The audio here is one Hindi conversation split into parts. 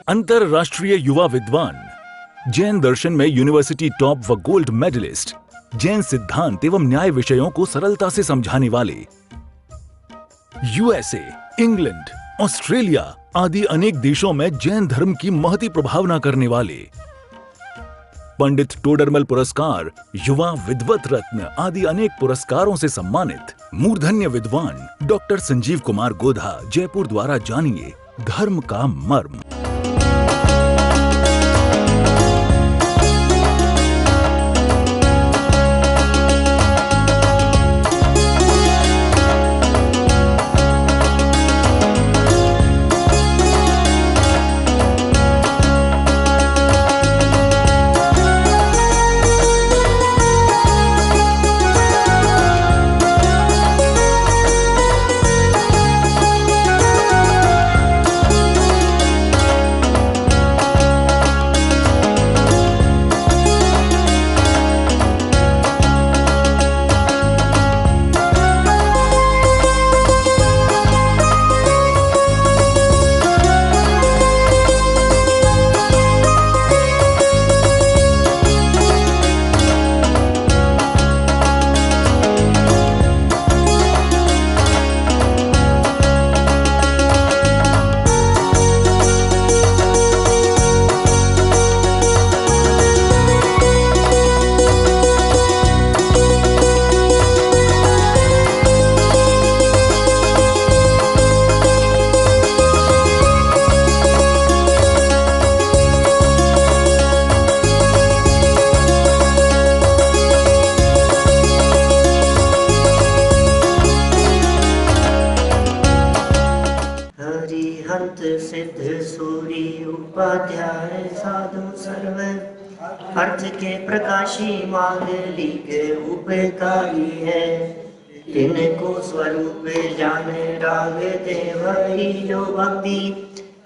अंतरराष्ट्रीय युवा विद्वान, जैन दर्शन में यूनिवर्सिटी टॉप व गोल्ड मेडलिस्ट, जैन सिद्धांत एवं न्याय विषयों को सरलता से समझाने वाले, यूएसए, इंग्लैंड, ऑस्ट्रेलिया आदि अनेक देशों में जैन धर्म की महती प्रभावना करने वाले, पंडित टोडरमल पुरस्कार, युवा विद्वत रत्न आदि अनेक पुरस्कारों से सम्मानित मूर्धन्य विद्वान डॉक्टर संजीव कुमार गोधा जयपुर द्वारा जानिए धर्म का मर्म। सिद्ध सूरी उपाध्याय साधु सर्व अर्थ के प्रकाशी मांगलिक उपकारी है। इनको स्वरूप जाने राग देवरी जो भक्ति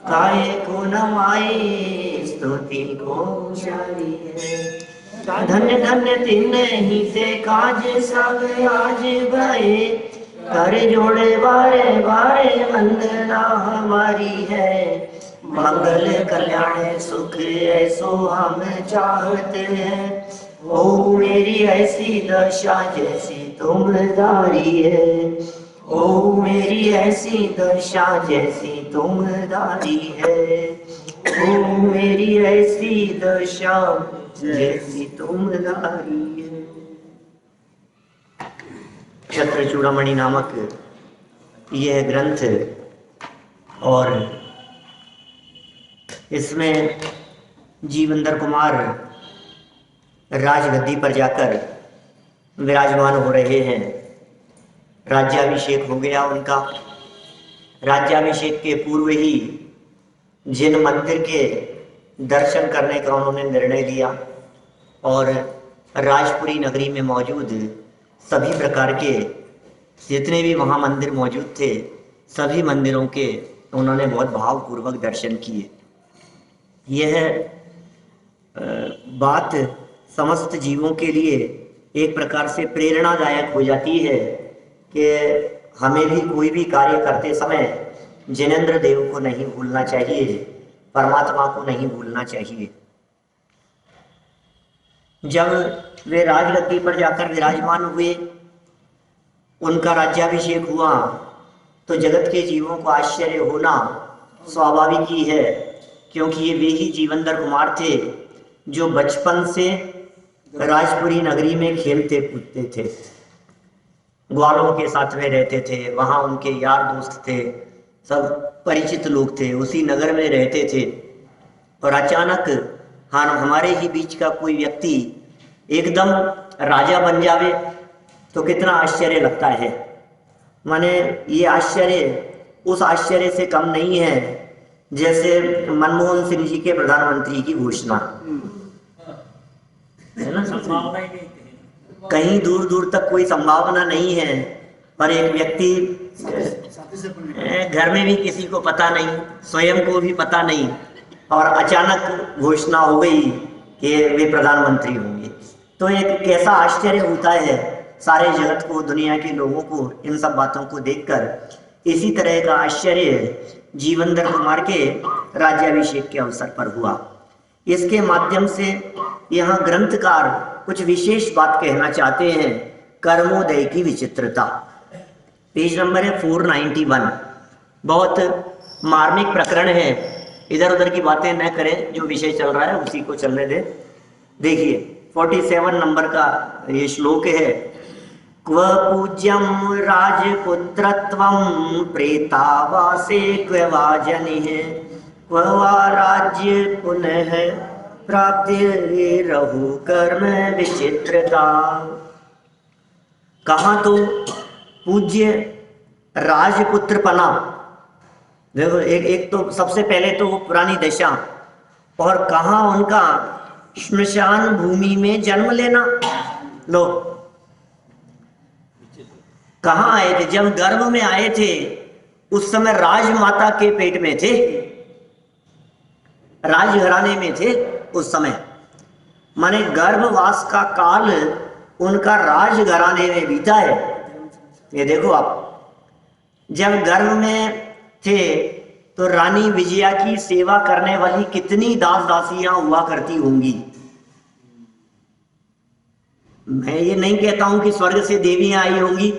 काय को नमाए स्तुति को जारी है। धन्य धन्य तिन ही से काज सब आज भये कर जोड़े बारे बारे वंदना हमारी है। मंगल कल्याण सुख ऐसो हम चाहते हैं। ओ मेरी ऐसी दशा जैसी तुम दारी है। ओ मेरी ऐसी दशा जैसी तुम दारी है। ओ मेरी ऐसी दशा जैसी तुम दारी है। क्षत्र चूड़ामणि नामक यह ग्रंथ और इसमें जीवेंद्र कुमार राजगद्दी पर जाकर विराजमान हो रहे हैं। राज्याभिषेक हो गया उनका। राज्याभिषेक के पूर्व ही जिन मंदिर के दर्शन करने का उन्होंने निर्णय लिया और राजपुरी नगरी में मौजूद सभी प्रकार के जितने भी वहाँ मंदिर मौजूद थे सभी मंदिरों के उन्होंने बहुत भावपूर्वक दर्शन किए। यह बात समस्त जीवों के लिए एक प्रकार से प्रेरणादायक हो जाती है कि हमें भी कोई भी कार्य करते समय जिनेंद्र देव को नहीं भूलना चाहिए, परमात्मा को नहीं भूलना चाहिए। जब वे राजगद्दी पर जाकर विराजमान हुए, उनका राज्याभिषेक हुआ, तो जगत के जीवों को आश्चर्य होना स्वाभाविक ही है, क्योंकि ये वे ही जीवेंद्र कुमार थे जो बचपन से राजपुरी नगरी में खेलते कूदते थे, ग्वालों के साथ में रहते थे, वहाँ उनके यार दोस्त थे, सब परिचित लोग थे, उसी नगर में रहते थे। और अचानक हमारे ही बीच का कोई व्यक्ति एकदम राजा बन जावे तो कितना आश्चर्य लगता है। माने ये आश्चर्य उस आश्चर्य से कम नहीं है जैसे मनमोहन सिंह जी के प्रधानमंत्री की घोषणा, है ना। कहीं दूर दूर तक कोई संभावना नहीं है, पर एक व्यक्ति घर में भी किसी को पता नहीं, स्वयं को भी पता नहीं, और अचानक घोषणा हो गई कि वे प्रधानमंत्री होंगे। तो एक कैसा आश्चर्य होता है सारे जगत को, दुनिया के लोगों को इन सब बातों को देखकर। इसी तरह का आश्चर्य जीवनधर कुमार के राज्याभिषेक के अवसर पर हुआ। इसके माध्यम से यहाँ ग्रंथकार कुछ विशेष बात कहना चाहते हैं, कर्मोदय की विचित्रता। पेज नंबर है 491। बहुत मार्मिक प्रकरण है, इधर उधर की बातें न करें, जो विषय चल रहा है उसी को चलने दे। देखिए 47 नंबर का ये श्लोक है। क्व पूज्यम राजपुत्रत्वं प्रेतावासे क्व वा जनिः क्व वा राज्य पुनः प्राप्ति रहु कर्म विचित्रता। कहाँ तो पूज्य राजपुत्रपना, देखो एक तो सबसे पहले तो वो पुरानी दशा, और कहाँ उनका श्मशान भूमि में जन्म लेना। लो कहाँ आए थे? जब गर्भ में आए थे उस समय राजमाता के पेट में थे, राजघराने में थे उस समय, माने गर्भवास का काल उनका राजघराने में बीता है। ये देखो आप, जब गर्भ में थे तो रानी विजया की सेवा करने वाली कितनी दास दासियां हुआ करती होंगी। मैं ये नहीं कहता हूं कि स्वर्ग से देवियां आई होंगी,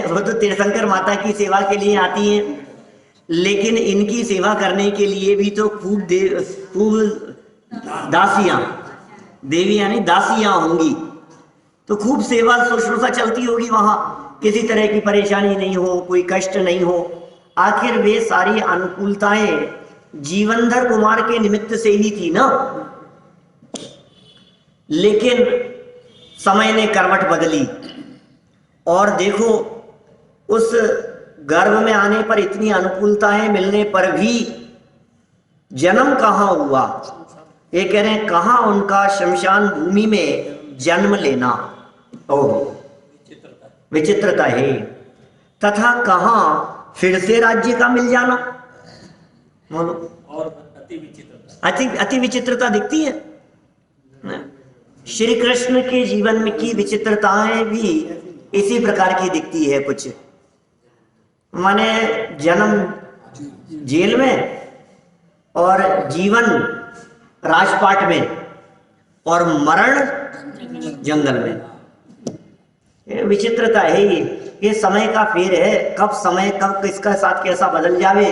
वो तो तीर्थंकर माता की सेवा के लिए आती हैं, लेकिन इनकी सेवा करने के लिए भी तो खूब दासियां, देवियां नहीं दासियां होंगी, तो खूब सेवा शुश्रूषा चलती होगी वहां, किसी तरह की परेशानी नहीं हो, कोई कष्ट नहीं हो। आखिर वे सारी अनुकूलताएं जीवनधर कुमार के निमित्त से ही थी ना। लेकिन समय ने करवट बदली और देखो उस गर्भ में आने पर इतनी अनुकूलताएं मिलने पर भी जन्म कहाँ हुआ। ये कह रहे हैं कहाँ उनका शमशान भूमि में जन्म लेना। ओह विचित्रता है। तथा कहाँ फिर से राज्य का मिल जाना। बोलो और अति विचित्रता दिखती है। श्री कृष्ण के जीवन में की विचित्रताएं भी इसी प्रकार की दिखती है कुछ। माने जन्म जेल में और जीवन राजपाट में और मरण जंगल में। विचित्रता है ये समय का फेर है। कब समय कब किसका साथ कैसा बदल जावे,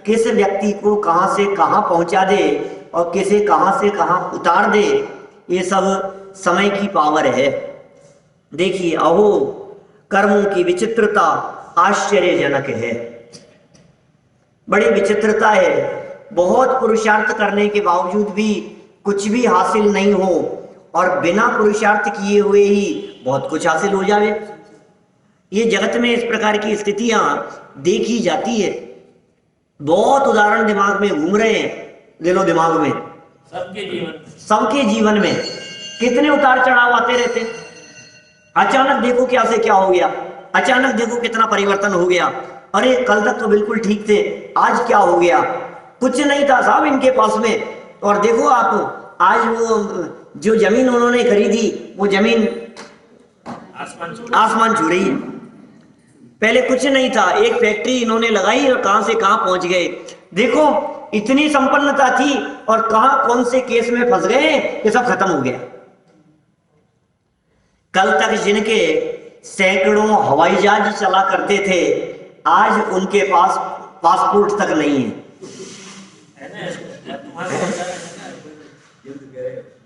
किस व्यक्ति को कहां से कहां पहुंचा दे और किसे कहां से कहां उतार दे, ये सब समय की पावर है। देखिए अहो कर्मों की विचित्रता आश्चर्यजनक है, बड़ी विचित्रता है। बहुत पुरुषार्थ करने के बावजूद भी कुछ भी हासिल नहीं हो और बिना पुरुषार्थ किए हुए ही बहुत कुछ हासिल हो जावे। ये जगत में इस प्रकार की स्थितियां देखी जाती है। बहुत उदाहरण दिमाग में घूम रहे हैं, दिलो दिमाग में, सबके जीवन में कितने उतार चढ़ाव आते रहते। अचानक देखो क्या से क्या हो गया, अचानक देखो कितना परिवर्तन हो गया। अरे कल तक तो बिल्कुल ठीक थे, आज क्या हो गया। कुछ नहीं था साहब इनके पास में, और देखो आप आज वो जो जमीन उन्होंने खरीदी वो जमीन आसमान छू रही है। पहले कुछ नहीं था, एक फैक्ट्री इन्होंने लगाई और कहां से कहां पहुंच गए। देखो इतनी संपन्नता थी और कहां कौन से केस में फंस गए, ये सब खत्म हो गया। कल तक जिनके सैकड़ों हवाई जहाज चला करते थे, आज उनके पास पासपोर्ट तक नहीं है।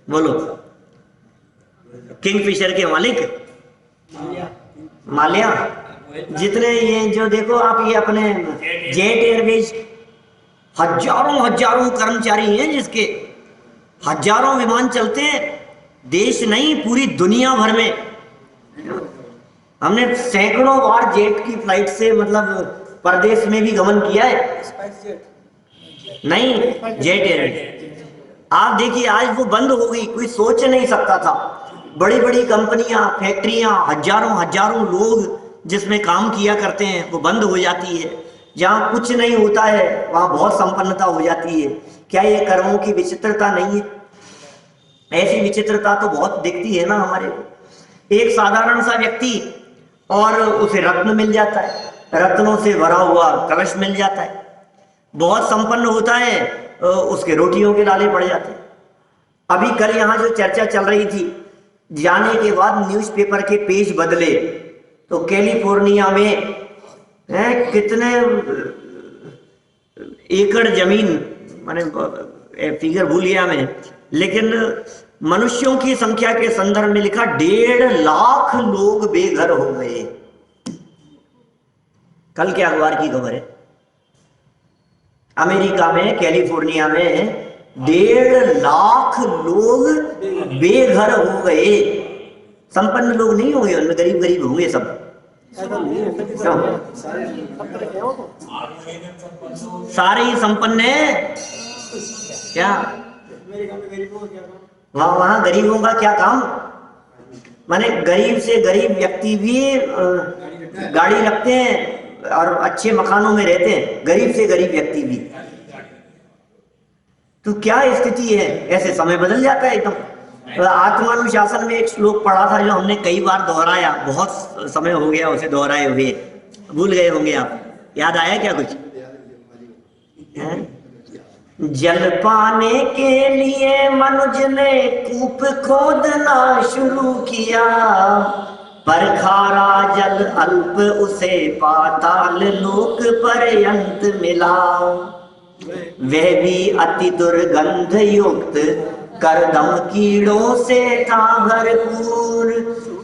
बोलो किंगफिशर के मालिक माल्या, जितने ये जो देखो आप ये अपने जेट एयरवेज, हजारों कर्मचारी हैं जिसके हजारों विमान चलते हैं। देश नहीं पूरी दुनिया भर में। हमने सैकड़ों बार जेट की फ्लाइट से मतलब परदेश में भी गमन किया है। नहीं जेट एयरवेज आप देखिए आज वो बंद हो गई, कोई सोच नहीं सकता था। बड़ी बड़ी कंपनियां, फैक्ट्रियां, हजारों लोग जिसमें काम किया करते हैं वो बंद हो जाती है। जहां कुछ नहीं होता है वहां बहुत संपन्नता हो जाती है। क्या ये कर्मों की विचित्रता नहीं है? ऐसी विचित्रता तो बहुत दिखती है ना हमारे को। एक साधारण सा व्यक्ति और उसे रत्न मिल जाता है, रत्नों से भरा हुआ कलश मिल जाता है, बहुत संपन्न होता है, उसके रोटियों के लाले पड़ जाते हैं। अभी कल यहाँ जो चर्चा चल रही थी, जाने के बाद न्यूज़पेपर के पेज बदले तो कैलिफोर्निया में कितने एकड़ जमीन, माने फिगर भूल गया मैं, लेकिन मनुष्यों की संख्या के संदर्भ में लिखा 1.5 लाख लोग बेघर हो गए। कल के अखबार की खबर है, अमेरिका में कैलिफोर्निया में 1.5 लाख लोग बेघर हो गए। संपन्न लोग नहीं होंगे उनमें, गरीब गरीब होंगे सब। सारे ही संपन्न है क्या? वहां गरीबों का क्या काम? माने गरीब से गरीब व्यक्ति भी गाड़ी रखते हैं और अच्छे मकानों में रहते हैं, गरीब से गरीब व्यक्ति भी। तो क्या स्थिति है? ऐसे समय बदल जाता है एकदम। आत्मानुशासन में एक श्लोक पढ़ा था जो हमने कई बार दोहराया, बहुत समय हो गया उसे दोहराए हुए, भूल गए होंगे आप। याद आया क्या कुछ? जल पाने के लिए मनुज ने कूप खोदना शुरू किया, पर खारा जल अल्प उसे पाताल लोक पर्यंत मिला। वह भी अति दुर्गंध युक्त करदम कीड़ों से था भरपूर।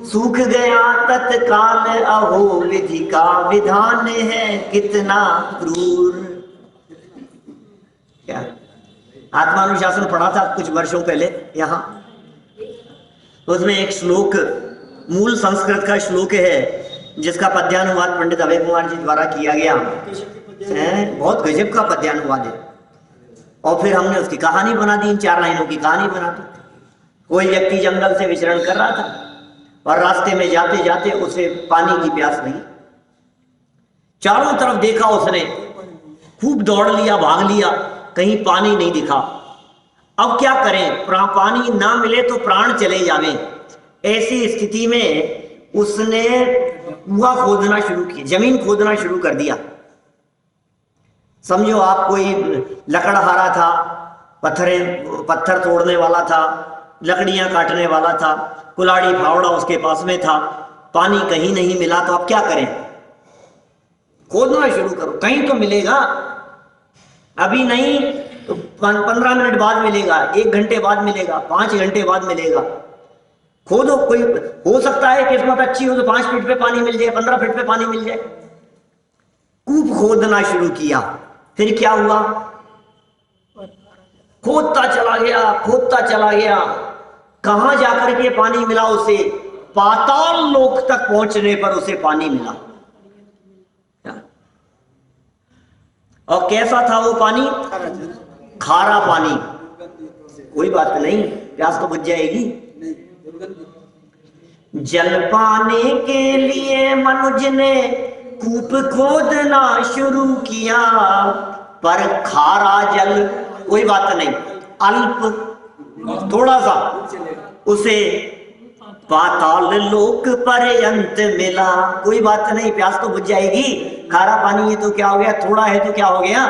सूख गया तत्काल अहो विधि का विधान है कितना क्रूर। क्या आत्मानुशासन पढ़ा था कुछ वर्षों पहले यहाँ, उसमें एक श्लोक, मूल संस्कृत का श्लोक है जिसका पद्यानुवाद पंडित अभय कुमार जी द्वारा किया गया है। बहुत गजब का पद्यानुवाद है। और फिर हमने उसकी कहानी बना दी, इन 4 लाइनों की कहानी बना दी। कोई व्यक्ति जंगल से विचरण कर रहा था और रास्ते में जाते जाते उसे पानी की प्यास लगी। चारों तरफ देखा उसने, खूब दौड़ लिया, भाग लिया, कहीं पानी नहीं दिखा। अब क्या करें, पानी ना मिले तो प्राण चले जावे। ऐसी स्थिति में उसने कुआं खोदना शुरू किया, जमीन खोदना शुरू कर दिया। समझो आप कोई लकड़हारा था, पत्थर तोड़ने वाला था, लकड़ियां काटने वाला था, कुल्हाड़ी फावड़ा उसके पास में था, पानी कहीं नहीं मिला, तो अब क्या करें? खोदना शुरू करो, कहीं तो मिलेगा। अभी नहीं तो 15 मिनट बाद मिलेगा, 1 घंटे बाद मिलेगा, 5 घंटे बाद मिलेगा। खोदो, कोई हो सकता है किस्मत अच्छी हो तो 5 फीट पे पानी मिल जाए, 15 फीट पे पानी मिल जाए। कूप खोदना शुरू किया। फिर क्या हुआ? खोदता चला गया, खोदता चला गया, कहां जाकर के पानी मिला उसे? पाताल लोक तक पहुंचने पर उसे पानी मिला। और कैसा था वो पानी? खारा पानी। कोई बात नहीं, प्यास तो बुझ जाएगी। जल पाने के लिए मनुज ने कूप खोदना शुरू किया, पर खारा जल, कोई बात नहीं, अल्प थोड़ा सा, उसे पाताल लोक पर्यंत मिला। कोई बात नहीं, प्यास तो बुझ जाएगी। खारा पानी है तो क्या हो गया, थोड़ा है तो क्या हो गया,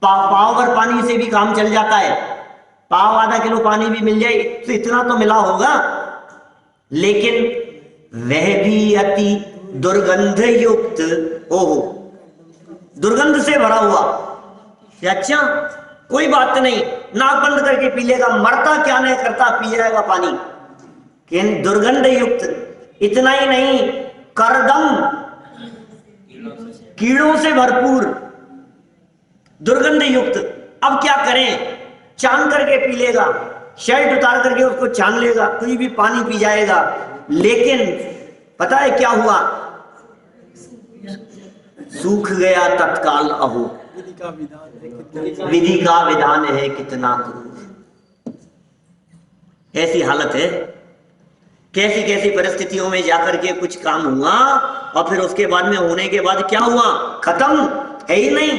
पाव भर पानी से भी काम चल जाता है। पाव आधा किलो पानी भी मिल जाए तो इतना तो मिला होगा। लेकिन वह भी अति दुर्गंध युक्त, ओहो, दुर्गंध से भरा हुआ। अच्छा, कोई बात नहीं, नाक बंद करके पी लेगा, मरता क्या नहीं करता, पी जाएगा पानी। लेकिन दुर्गंध युक्त, इतना ही नहीं, करदम, कीड़ों से भरपूर, दुर्गंध युक्त। अब क्या करें? छान करके पी लेगा, शर्ट उतार करके उसको छान लेगा, कोई भी पानी पी जाएगा। लेकिन पता है क्या हुआ? सूख गया तत्काल अहो, विधि का विधान है कितना क्रूर। ऐसी हालत है। कैसी कैसी परिस्थितियों में जाकर के कुछ काम हुआ और फिर उसके बाद में होने के बाद क्या हुआ? खत्म है ही नहीं।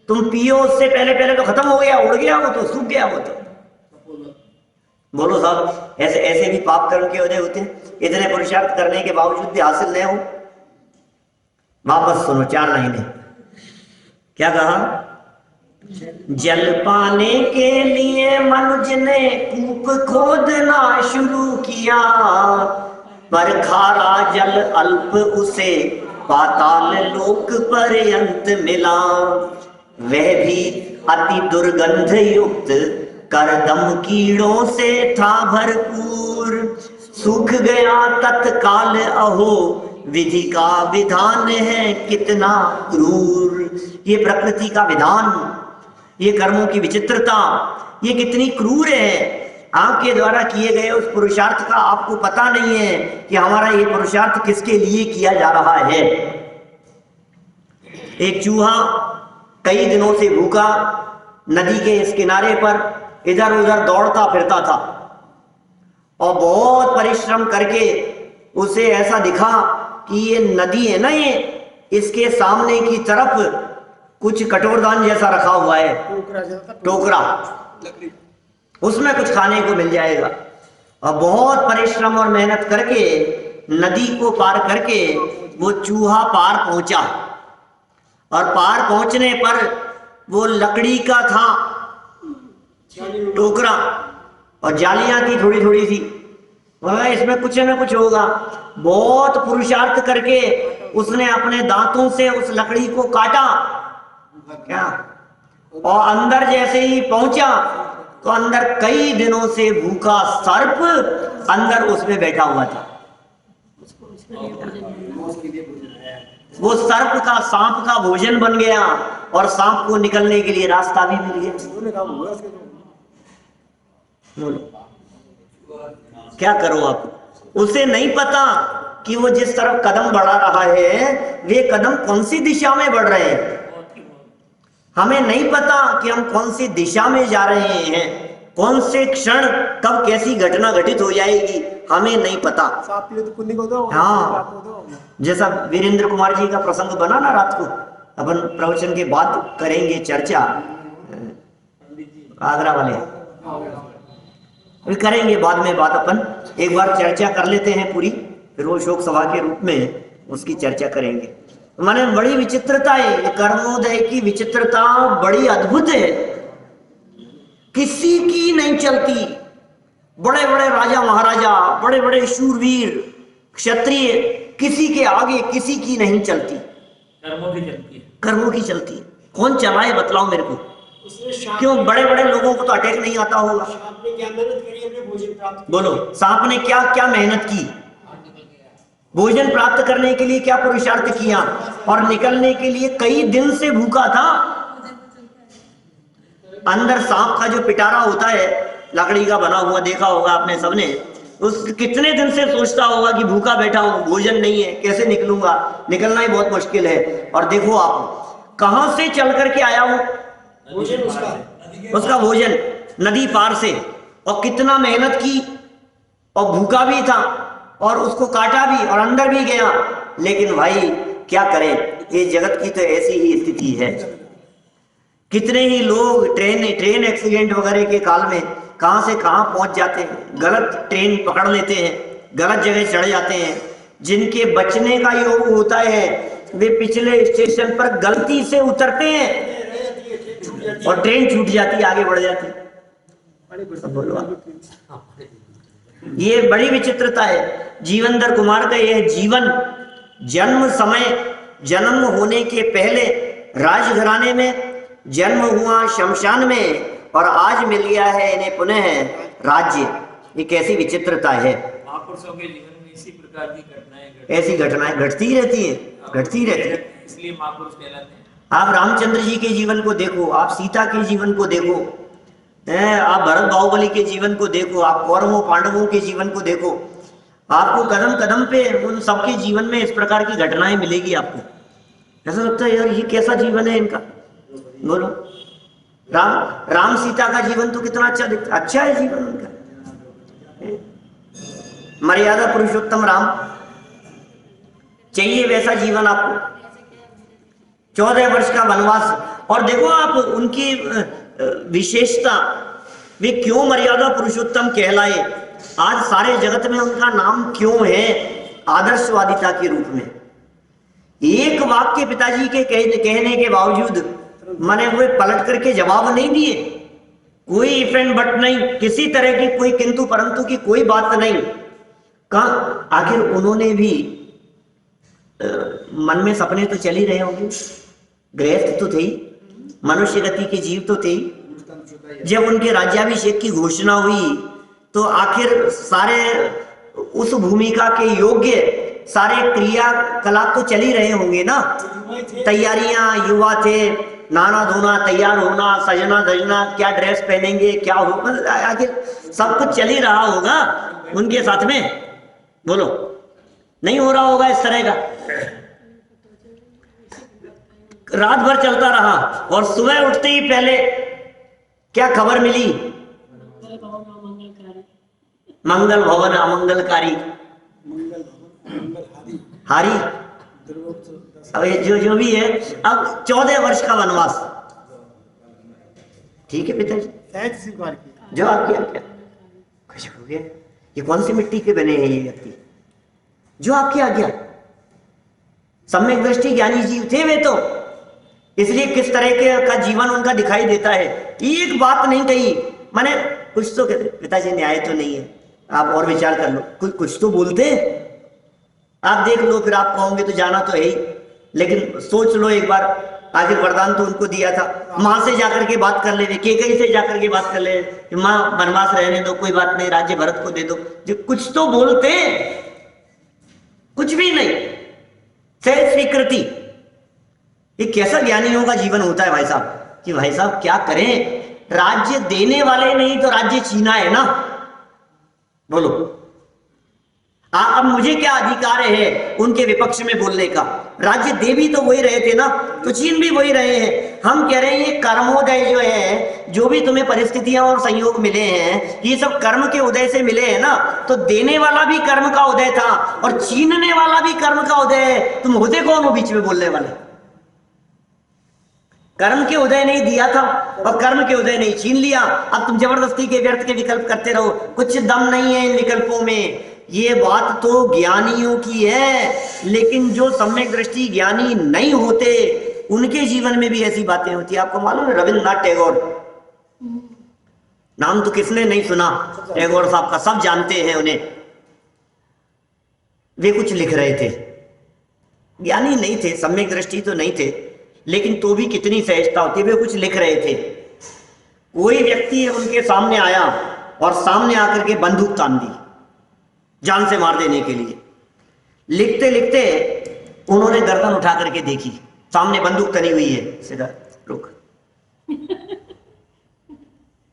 तुम पियो उससे पहले पहले तो खत्म हो गया, उड़ गया वो, तो सूख गया वो तो। बोलो साहब, ऐसे ऐसे भी पाप कर्म के उदय होते हैं, इतने पुरुषार्थ करने के बावजूद भी हासिल नहीं हो। वापस सुनो 4 लाइनें। क्या कहा? जल पाने के लिए मनुज ने कूप खोदना शुरू किया, पर खारा जल अल्प उसे पाताल लोक पर्यंत मिला। वह भी अति दुर्गंध युक्त करदम कीड़ों से था भरपूर। सूख गया तत्काल अहो विधि का विधान है कितना क्रूर। ये प्रकृति का विधान, ये कर्मों की विचित्रता, ये कितनी क्रूर है। आपके द्वारा किए गए उस पुरुषार्थ का आपको पता नहीं है कि हमारा ये पुरुषार्थ किसके लिए किया जा रहा है। एक चूहा कई दिनों से भूखा नदी के इस किनारे पर इधर उधर दौड़ता फिरता था और बहुत परिश्रम करके उसे ऐसा दिखा कि ये नदी है ना, ये इसके सामने की तरफ कुछ कटोरदान जैसा रखा हुआ है, टोकरा, उसमें कुछ खाने को मिल जाएगा। और बहुत परिश्रम और मेहनत करके नदी को पार करके वो चूहा पार पहुंचा, और पार पहुंचने पर वो लकड़ी का था टोकरा और जालियां थी थोड़ी थोड़ी सी, वह इसमें कुछ ना कुछ होगा। बहुत पुरुषार्थ करके उसने अपने दांतों से उस लकड़ी को काटा क्या, और अंदर जैसे ही पहुंचा तो अंदर कई दिनों से भूखा सर्प अंदर उसमें बैठा हुआ था। वो सर्प का सांप का भोजन बन गया और सांप को निकलने के लिए रास्ता भी मिल गया। क्या करो आप? उसे नहीं पता कि वो जिस तरफ कदम बढ़ा रहा है वे कदम कौन सी दिशा में बढ़ रहे हैं। हमें नहीं पता कि हम कौन सी दिशा में जा रहे हैं, कौन से क्षण कब कैसी घटना घटित हो जाएगी, हमें नहीं पता। हाँ, जैसा वीरेंद्र कुमार जी का प्रसंग बना ना, रात को अपन प्रवचन के बाद करेंगे चर्चा, आगरा वाले अभी करेंगे बाद में बात, अपन एक बार चर्चा कर लेते हैं पूरी, फिर वो शोक सभा के रूप में उसकी चर्चा करेंगे। माने बड़ी विचित्रता है, कर्मोदय की विचित्रता बड़ी अद्भुत है, किसी की नहीं चलती। बड़े बड़े राजा महाराजा, बड़े बड़े शूरवीर क्षत्रिय, किसी के आगे किसी की नहीं चलती, कर्मों की चलती है, कर्मों की चलती है। कौन चलाए बतलाओ मेरे को? क्यों बड़े बड़े लोगों को तो अटैक नहीं आता होगा। बोलो, सांप ने क्या क्या मेहनत की, भोजन प्राप्त करने के लिए क्या पुरुषार्थ किया, और निकलने के लिए कई दिन से भूखा था। अंदर सांप का जो पिटारा होता है लकड़ी का बना हुआ, देखा होगा आपने सबने, उस कितने दिन से सोचता होगा कि भूखा बैठा हूं, भोजन नहीं है, कैसे निकलूंगा, निकलना ही बहुत मुश्किल है। और देखो आप कहां से चल करके आया हूं, भोजन उसका भोजन नदी पार से, और कितना मेहनत की, और भूखा भी था, और उसको काटा भी और अंदर भी गया। लेकिन भाई क्या करें, ये जगत की तो ऐसी ही स्थिति है। कितने ही लोग ट्रेन एक्सीडेंट वगैरह के काल में कहां से कहां पहुंच जाते हैं, गलत ट्रेन पकड़ लेते हैं, गलत जगह चढ़ जाते हैं। जिनके बचने का योग होता है वे पिछले स्टेशन पर गलती से उतरते हैं और ट्रेन छूट जाती, आगे बढ़ जाती। ये बड़ी विचित्रता है। जीवनधर कुमार का यह जीवन, जन्म समय, जन्म होने के पहले राजघराने में, जन्म हुआ शमशान में, और आज मिल गया है इन्हें पुनः राज्य। ये कैसी विचित्रता है। महापुरुषों के जीवन में इसी प्रकार की घटनाएं ऐसी घटनाएं घटती रहती हैं, घटती रहती है, इसलिए महापुरुष कहलाते हैं। आप रामचंद्र जी के जीवन को देखो, आप सीता के जीवन को देखो, आप भरत बाहुबली के जीवन को देखो, आप कौरवों पांडवों के जीवन को देखो, आपको कदम कदम पे उन सबके जीवन में इस प्रकार की घटनाएं मिलेगी। आपको ऐसा लगता है यार ये कैसा जीवन है इनका। बोलो, राम सीता का जीवन तो कितना अच्छा दिखता, अच्छा है जीवन उनका, मर्यादा पुरुषोत्तम राम। चाहिए वैसा जीवन आपको, 14 वर्ष का वनवास। और देखो आप उनकी विशेषता, वे क्यों मर्यादा पुरुषोत्तम कहलाए, आज सारे जगत में उनका नाम क्यों है आदर्शवादिता के रूप में। एक वाक्य पिताजी के कहने के बावजूद मैंने वो पलट करके जवाब नहीं दिए, कोई इफ एंड बट नहीं, किसी तरह की कोई किंतु परंतु की कोई बात नहीं। कहा आखिर उन्होंने भी मन में सपने तो चल ही रहे होंगे, गृहस्थ तो थे, मनुष्य गति के जीव तो थे। जब उनके राज्याभिषेक की घोषणा हुई तो आखिर सारे उस भूमिका के योग्य सारे क्रियाकलाप तो चल ही रहे होंगे ना, तैयारियां, युवा थे, नाना धोना, तैयार होना, सजना धजना, क्या ड्रेस पहनेंगे, क्या होगा, आखिर सब कुछ चल ही रहा होगा उनके साथ में। बोलो नहीं हो रहा होगा इस तरह का? रात भर चलता रहा और सुबह उठते ही पहले क्या खबर मिली? मंगल भवन अमंगलकारी हारी। अब जो भी है, अब 14 वर्ष का वनवास, ठीक है पिताजी, जो आपकी आज्ञा। कुछ हो गया, ये कौन सी मिट्टी के बने हैं ये व्यक्ति? जो आपकी आज्ञा। सम्यक दृष्टि ज्ञानी जीव थे वे तो, इसलिए किस तरह के का जीवन उनका दिखाई देता है। एक बात नहीं कही, माने कुछ तो कहते पिताजी न्याय तो नहीं है, आप और विचार कर लो, कुछ तो बोलते, आप देख लो, फिर आप कहोगे तो जाना तो है ही, लेकिन सोच लो एक बार, आखिर वरदान तो उनको दिया था। माँ से जाकर के बात कर ले, केकई से जाकर के बात कर ले, माँ वनवास रहने दो, कोई बात नहीं, राज्य भरत को दे दो, जो कुछ तो बोलते, कुछ भी नहीं, सहज स्वीकृति। ये कैसा ज्ञानियों का जीवन होता है भाई साहब, कि भाई साहब क्या करें, राज्य देने वाले नहीं तो राज्य छीना है ना। बोलो अब मुझे क्या अधिकार है उनके विपक्ष में बोलने का? राज्य दे भी तो वही रहे थे ना, तो छीन भी वही रहे हैं। हम कह रहे हैं ये कर्मोदय जो है, जो भी तुम्हें परिस्थितियां और संयोग मिले हैं, ये सब कर्म के उदय से मिले हैं ना, तो देने वाला भी कर्म का उदय था और छीनने वाला भी कर्म का उदय है। तुम होते कौन हो बीच में बोलने वाले? कर्म के उदय नहीं दिया था और कर्म के उदय नहीं छीन लिया, अब तुम जबरदस्ती के व्यर्थ के विकल्प करते रहो, कुछ दम नहीं है इन विकल्पों में। ये बात तो ज्ञानियों की है, लेकिन जो सम्यक दृष्टि ज्ञानी नहीं होते उनके जीवन में भी ऐसी बातें होती है। आपको मालूम है रविंद्रनाथ टैगोर, नाम तो किसने नहीं सुना टैगोर साहब का, सब जानते हैं उन्हें। वे कुछ लिख रहे थे, ज्ञानी नहीं थे, सम्यक दृष्टि तो नहीं थे, लेकिन तो भी कितनी सहजता होती। वे कुछ लिख रहे थे, कोई व्यक्ति उनके सामने आया और सामने आकर के बंदूक तान दी जान से मार देने के लिए। लिखते लिखते उन्होंने गर्दन उठा करके देखी, सामने बंदूक तनी हुई है, सीधा रुक,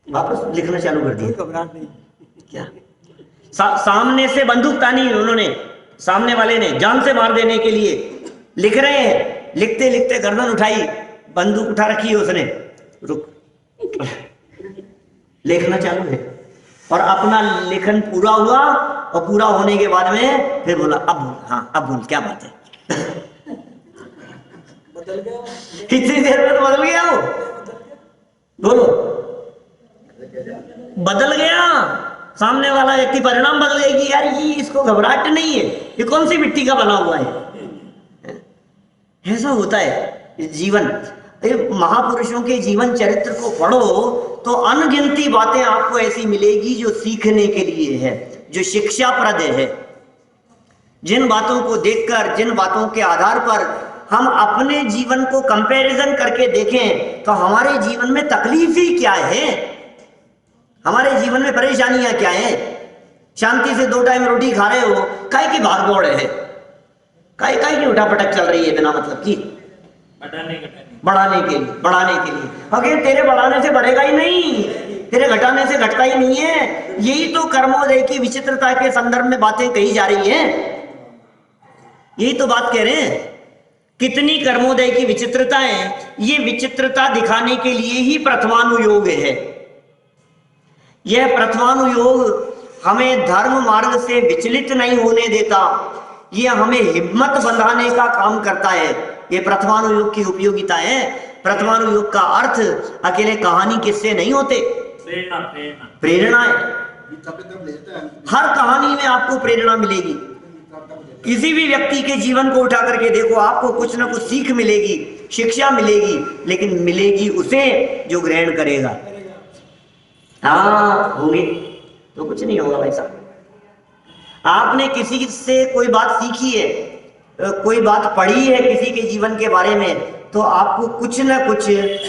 वापस लिखना चालू कर दिया। घबराहट नहीं क्या? सामने से बंदूक तानी उन्होंने, सामने वाले ने जान से मार देने के लिए लिख रहे हैं। लिखते लिखते गर्दन उठाई, बंदूक उठा रखी है उसने, रुक, लिखना चालू है। और अपना लेखन पूरा हुआ और पूरा होने के बाद में फिर बोला अब बोल, हाँ अब बोल, क्या बात है? बदल गया, इतनी देर में तो बदल गया वो। बोलो बदल गया, सामने वाला व्यक्ति परिणाम बदल गया कि यार ये इसको घबराहट नहीं है, ये कौन सी मिट्टी का बना हुआ है। ऐसा होता है जीवन। महापुरुषों के जीवन चरित्र को पढ़ो तो अनगिनती बातें आपको ऐसी मिलेगी जो सीखने के लिए है, जो शिक्षाप्रद है। जिन बातों को देखकर, जिन बातों के आधार पर हम अपने जीवन को कंपैरिजन करके देखें तो हमारे जीवन में तकलीफ ही क्या है, हमारे जीवन में परेशानियां क्या है। शांति से 2 टाइम रोटी खा रहे हो, काहे की भागदौड़ है, काहे की उठापटक चल रही है बिना मतलब की, बढ़ाने के लिए। अगर तेरे बढ़ाने से बढ़ेगा ही नहीं, तेरे घटाने से घटता ही नहीं है। यही तो कर्मोदय की विचित्रता के संदर्भ में बातें कही जा रही हैं, यही तो बात कह रहे हैं। कितनी कर्मोदय की विचित्रता है, ये विचित्रता दिखाने के लिए ही प्रथमानुयोग है। यह प्रथमानुयोग हमें धर्म मार्ग से विचलित नहीं होने देता, यह हमें हिम्मत बंधाने का काम करता है। ये प्रथमानुयोग की उपयोगिता है। प्रथमानुयोग का अर्थ अकेले कहानी किस्से नहीं होते, प्रेरणा है। हर कहानी में आपको प्रेरणा मिलेगी। किसी भी व्यक्ति के जीवन को उठा करके देखो, आपको कुछ ना कुछ सीख मिलेगी, शिक्षा मिलेगी, लेकिन मिलेगी उसे जो ग्रहण करेगा। हाँ होंगे तो कुछ नहीं होगा भाई साहब। आपने किसी से कोई बात सीखी है, कोई बात पढ़ी है किसी के जीवन के बारे में, तो आपको कुछ ना कुछ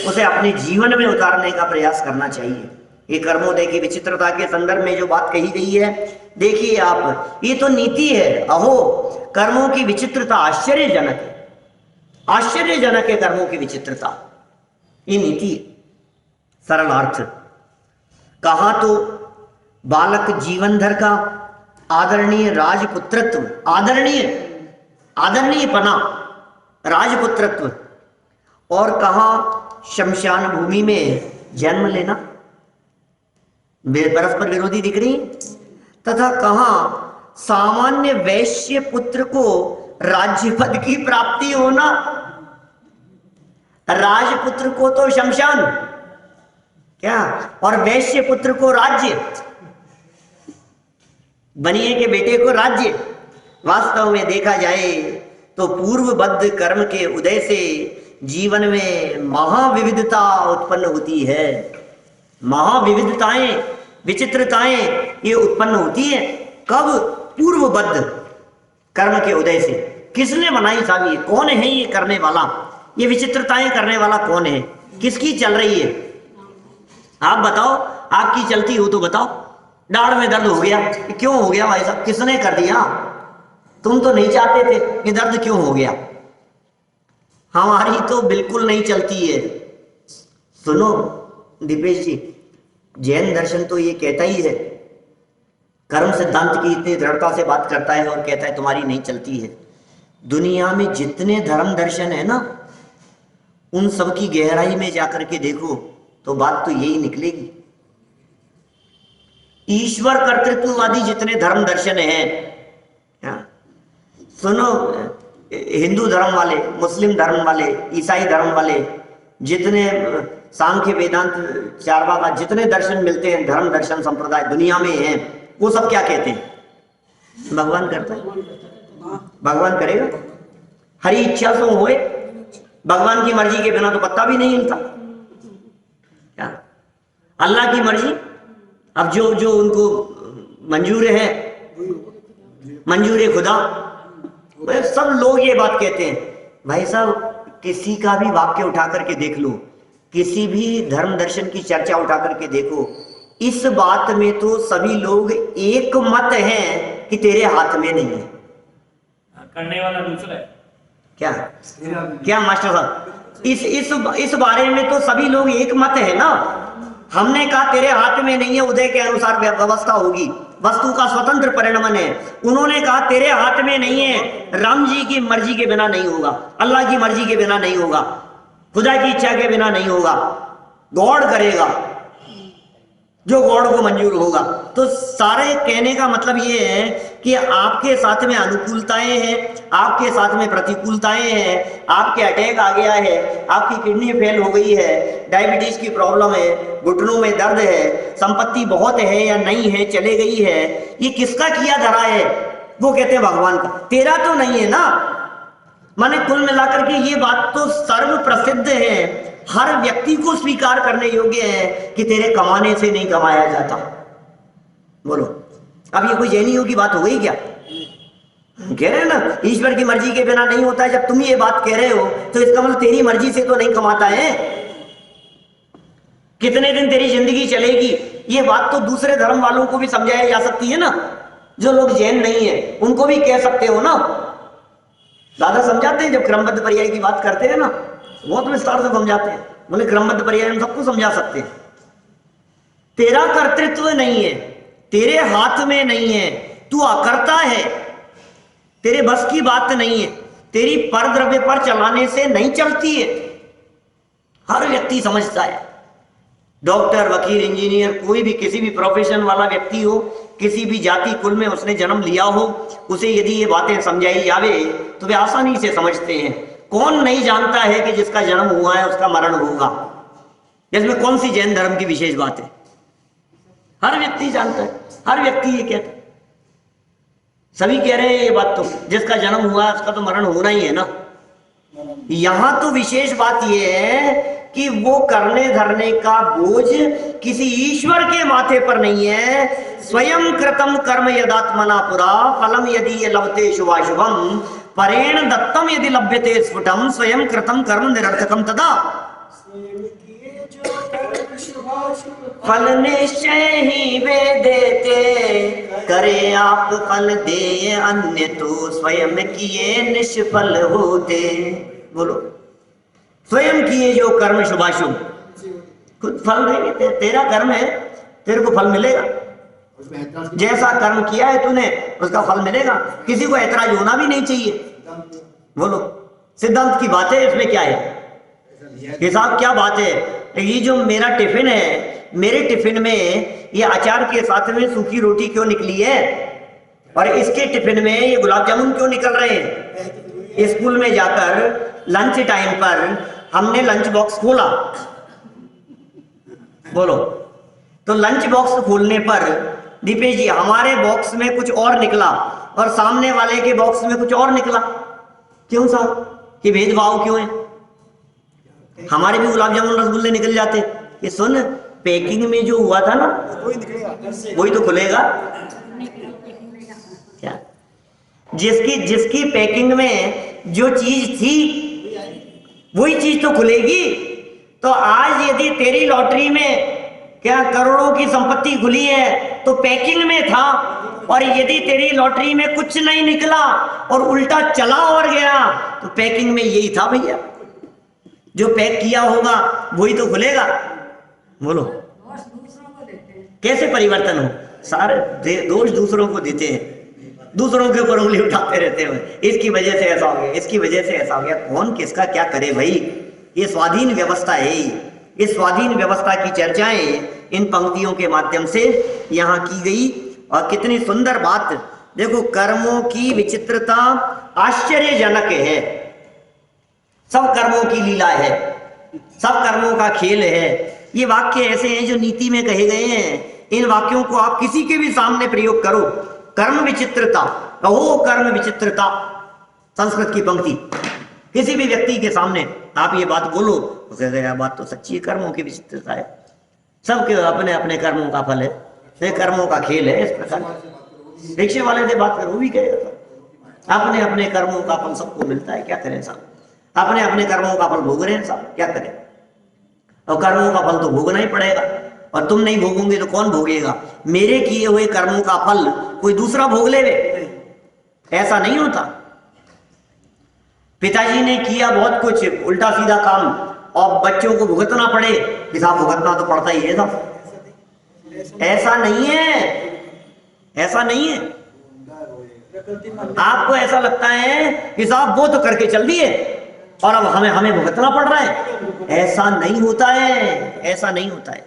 उसे अपने जीवन में उतारने का प्रयास करना चाहिए। ये कर्मोदय की विचित्रता के संदर्भ में जो बात कही गई है, देखिए आप, ये तो नीति है। अहो कर्मों की विचित्रता आश्चर्यजनक है, आश्चर्यजनक है कर्मों की विचित्रता, ये नीति है। सरल अर्थ कहा तो बालक जीवनधर का आदरणीय राजपुत्रत्व, आदरणीय पना, राजपुत्रत्व, और कहा शमशान भूमि में जन्म लेना, परस्पर विरोधी दिख रही, तथा कहा सामान्य वैश्य पुत्र को राज्य पद की प्राप्ति होना। राजपुत्र को तो शमशान क्या, और वैश्य पुत्र को राज्य, बनिए के बेटे को राज्य। वास्तव में देखा जाए तो पूर्वबद्ध कर्म के उदय से जीवन में महाविविधता उत्पन्न होती है। महाविविधताएं, विचित्रताएं ये उत्पन्न होती है कब? पूर्वबद्ध कर्म के उदय से। किसने बनाई साहब? ये कौन है ये करने वाला? ये विचित्रताएं करने वाला कौन है? किसकी चल रही है? आप बताओ, आपकी चलती हो तो बताओ। दाढ़ में दर्द हो गया, क्यों हो गया भाई साहब? किसने कर दिया? तुम तो नहीं चाहते थे, ये दर्द क्यों हो गया? हमारी तो बिल्कुल नहीं चलती है। सुनो दीपेश जी, जैन दर्शन तो ये कहता ही है, कर्म सिद्धांत की इतनी दृढ़ता से बात करता है और कहता है तुम्हारी नहीं चलती है। दुनिया में जितने धर्म दर्शन है ना, उन सब की गहराई में जाकर के देखो तो बात तो यही निकलेगी। ईश्वर कर्तृत्ववादी जितने धर्म दर्शन हैं, सुनो, हिंदू धर्म वाले, मुस्लिम धर्म वाले, ईसाई धर्म वाले, जितने सांख्य वेदांत चारवाका जितने दर्शन मिलते हैं, धर्म दर्शन संप्रदाय दुनिया में हैं, वो सब क्या कहते हैं? भगवान करता है, भगवान करेगा, हरी इच्छा सो होए। भगवान की मर्जी के बिना तो पत्ता भी नहीं हिलता। क्या अल्लाह की मर्जी? अब जो जो उनको मंजूर है, मंजूर खुदा, सब लोग ये बात कहते हैं। भाई साहब किसी का भी वाक्य उठा करके देख लो, किसी भी धर्म दर्शन की चर्चा उठा करके देखो, इस बात में तो सभी लोग एक मत हैं कि तेरे हाथ में नहीं है। करने वाला दूसरा है। क्या क्या मास्टर साहब, इस बारे में तो सभी लोग एक मत है ना। हमने कहा तेरे हाथ में नहीं है, उदय के अनुसार व्यवस्था होगी, वस्तु का स्वतंत्र परिणमन है। उन्होंने कहा तेरे हाथ में नहीं है, राम जी की मर्जी के बिना नहीं होगा, अल्लाह की मर्जी के बिना नहीं होगा, खुदा की इच्छा के बिना नहीं होगा, गॉड करेगा जो गॉड को मंजूर होगा। तो सारे कहने का मतलब ये है कि आपके साथ में अनुकूलताएं हैं, आपके साथ में प्रतिकूलताएं हैं, आपके अटैक आ गया है, आपकी किडनी फेल हो गई है, डायबिटीज की प्रॉब्लम है, घुटनों में दर्द है, संपत्ति बहुत है या नहीं है, चले गई है, ये किसका किया धरा है? वो कहते हैं भगवान का, तेरा तो नहीं है ना। माने कुल मिलाकर के ये बात तो सर्व प्रसिद्ध है, हर व्यक्ति को स्वीकार करने योग्य है कि तेरे कमाने से नहीं कमाया जाता। बोलो, अब ये कोई जैनियों की बात हो गई क्या? कह रहे हैं ना ईश्वर की मर्जी के बिना नहीं होता है। जब तुम ये बात कह रहे हो तो इसका मतलब तेरी मर्जी से तो नहीं कमाता है। कितने दिन तेरी जिंदगी चलेगी, ये बात तो दूसरे धर्म वालों को भी समझाया जा सकती है ना। जो लोग जैन नहीं है उनको भी कह सकते हो ना। दादा समझाते हैं जब क्रमबद्ध पर्याय की बात करते हैं ना, बहुत विस्तार से समझाते हैं। बोले क्रमबद्ध पर्याय हम सबको समझा सकते हैं। तेरा कर्तृत्व नहीं है, तेरे हाथ में नहीं है, तू अकर्ता है, तेरे बस की बात नहीं है, तेरी पर द्रव्य पर चलाने से नहीं चलती है। हर व्यक्ति समझता है, डॉक्टर, वकील, इंजीनियर, कोई भी किसी भी प्रोफेशन वाला व्यक्ति हो, किसी भी जाति कुल में उसने जन्म लिया हो, उसे यदि ये बातें समझाई जावे तो वे आसानी से समझते हैं। कौन नहीं जानता है कि जिसका जन्म हुआ है उसका मरण होगा? इसमें कौन सी जैन धर्म की विशेष बात है? हर व्यक्ति जानता है, हर व्यक्ति ये कहता है। सभी कह रहे हैं ये बात, तो जिसका जन्म हुआ उसका तो मरण होना ही है ना। यहां तो विशेष बात यह है कि वो करने धरने का बोझ किसी ईश्वर के माथे पर नहीं है। स्वयं कृतम कर्म यदात्मना पुरा फलम यदि लभते शुभाशुभम परेण दत्तम यदि लभ्यते स्फुटम स्वयं कृतम कर्म निरर्थकम तदा फल निश्चय ही वे देते करे आप फल दे अन्य तो स्वयं किए निष्फल होते। बोलो, स्वयं किए जो कर्म शुभाशुभ खुद फल देंगे। तेरा कर्म है, तेरे को फल मिलेगा। जैसा कर्म किया है तूने उसका फल मिलेगा। किसी को ऐतराज होना भी नहीं चाहिए। बोलो, सिद्धांत की बात है, इसमें क्या है? हिसाब क्या बात है? ये जो मेरा टिफिन है, मेरे टिफिन में ये अचार के साथ में सूखी रोटी क्यों निकली है और इसके टिफिन में ये गुलाब जामुन क्यों निकल रहे हैं? स्कूल में जाकर लंच टाइम पर हमने लंच बॉक्स खोला। बोलो, तो लंच बॉक्स खोलने पर दीपेश जी हमारे बॉक्स में कुछ और निकला और सामने वाले के बॉक्स में कुछ और निकला। क्यों साहब? ये भेदभाव क्यों है? हमारे भी गुलाब जामुन रसगुल्ले निकल जाते। ये सुन, पैकिंग में जो हुआ था ना वही तो खुलेगा। क्या? जिसकी पैकिंग में जो चीज थी वही चीज तो खुलेगी। तो आज यदि तेरी लॉटरी में क्या करोड़ों की संपत्ति खुली है तो पैकिंग में था, और यदि तेरी लॉटरी में कुछ नहीं निकला और उल्टा चला और गया तो पैकिंग में यही था भैया। जो पैक किया होगा वही तो खुलेगा। बोलो, कैसे परिवर्तन हो? सारे दोष दूसरों को देते हैं, दूसरों के ऊपर उंगली उठाते रहते हैं। इसकी वजह से ऐसा हो गया, इसकी वजह से ऐसा हो गया। कौन किसका क्या करे भाई? ये स्वाधीन व्यवस्था है। इस स्वाधीन व्यवस्था की चर्चाएं इन पंक्तियों के माध्यम से यहाँ की गई। और कितनी सुंदर बात देखो, कर्मों की विचित्रता आश्चर्यजनक है। सब कर्मों की लीला है, सब कर्मों का खेल है। ये वाक्य ऐसे हैं जो नीति में कहे गए हैं। इन वाक्यों को आप किसी के भी सामने प्रयोग करो। कर्म विचित्रता, कहो कर्म विचित्रता, संस्कृत की पंक्ति किसी भी व्यक्ति के सामने आप ये बात बोलो, उसे कहेगा बात तो सच्ची है, कर्मों की विचित्रता है। सबके अपने अपने कर्मों का फल है, ये कर्मों का खेल है। इस प्रकार रिक्शे वाले से बात करो, वो भी कहेगा अपने अपने कर्मों का फल सबको मिलता है। क्या करें साहब? अपने अपने कर्मों का फल भोग रहे हैं साहब, क्या करें? और कर्मों का फल तो भोगना ही पड़ेगा, और तुम नहीं भोगोगे तो कौन भोगेगा? मेरे किए हुए कर्मों का फल कोई दूसरा भोग ले, ऐसा नहीं होता। पिताजी ने किया बहुत कुछ उल्टा सीधा काम और बच्चों को भुगतना पड़े, साहब भुगतना तो पड़ता ही है साहब। ऐसा नहीं है, ऐसा नहीं है। आपको ऐसा लगता है कि साहब वो तो करके चल दिए और अब हमें भुगतना पड़ रहा है। ऐसा नहीं होता है, ऐसा नहीं होता है।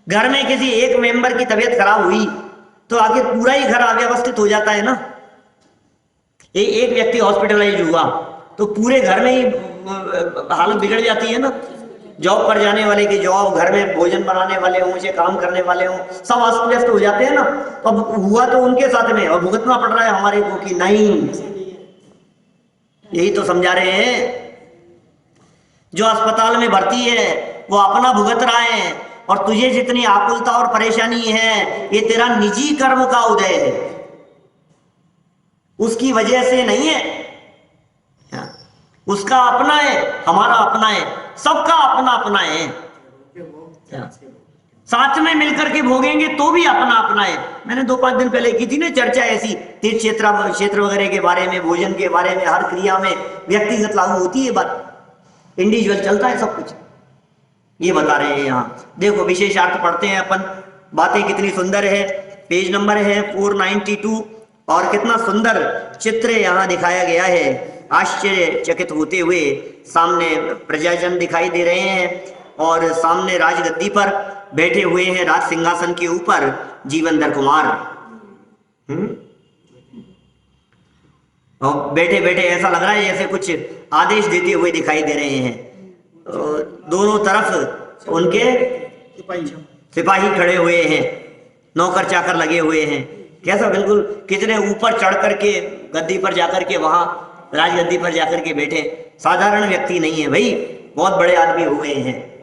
घर में किसी एक मेंबर की तबीयत खराब हुई तो आगे पूरा ही घर अव्यवस्थित हो जाता है ना। एक व्यक्ति हॉस्पिटलाइज हुआ तो पूरे घर में ही हालत बिगड़ जाती है ना। जॉब पर जाने वाले की जॉब, घर में भोजन बनाने वाले हों, उसे काम करने वाले हों, सब अस्त व्यस्त हो जाते हैं ना। तो अब हुआ तो उनके साथ में और भुगतना पड़ रहा है हमारे को कि नहीं। यही तो समझा रहे हैं। जो अस्पताल में भर्ती है वो अपना भुगत रहा है, और तुझे जितनी आकुलता और परेशानी है ये तेरा निजी कर्म का उदय है, उसकी वजह से नहीं है। उसका अपना है, हमारा अपना है, सबका अपना अपना है। साथ में मिलकर के भोगेंगे तो भी अपना अपना है। मैंने 2-5 दिन पहले की थी ना चर्चा ऐसी, तीर्थ क्षेत्र वगैरह के बारे में, भोजन के बारे में। हर क्रिया में व्यक्तिगत लागू होती है बात, इंडिविजुअल चलता है सब कुछ। ये बता रहे हैं यहाँ। देखो विशेषार्थ पढ़ते हैं अपन, बातें कितनी सुंदर है। पेज नंबर है 492 और कितना सुंदर चित्र यहाँ दिखाया गया है। आश्चर्यचकित होते हुए सामने प्रजाजन दिखाई दे रहे हैं और सामने राजगद्दी पर बैठे हुए हैं, राज सिंहासन के ऊपर जीवनधर कुमार। और बैठे बैठे ऐसा लग रहा है जैसे कुछ आदेश देते हुए दिखाई दे रहे हैं। दोनों तरफ उनके सिपाही खड़े हुए हैं, नौकर चाकर लगे हुए हैं। कैसा बिल्कुल कितने ऊपर चढ़ करके गद्दी पर जाकर के वहां राजगद्दी पर जाकर के बैठे, साधारण व्यक्ति नहीं है भाई, बहुत बड़े आदमी हुए हैं।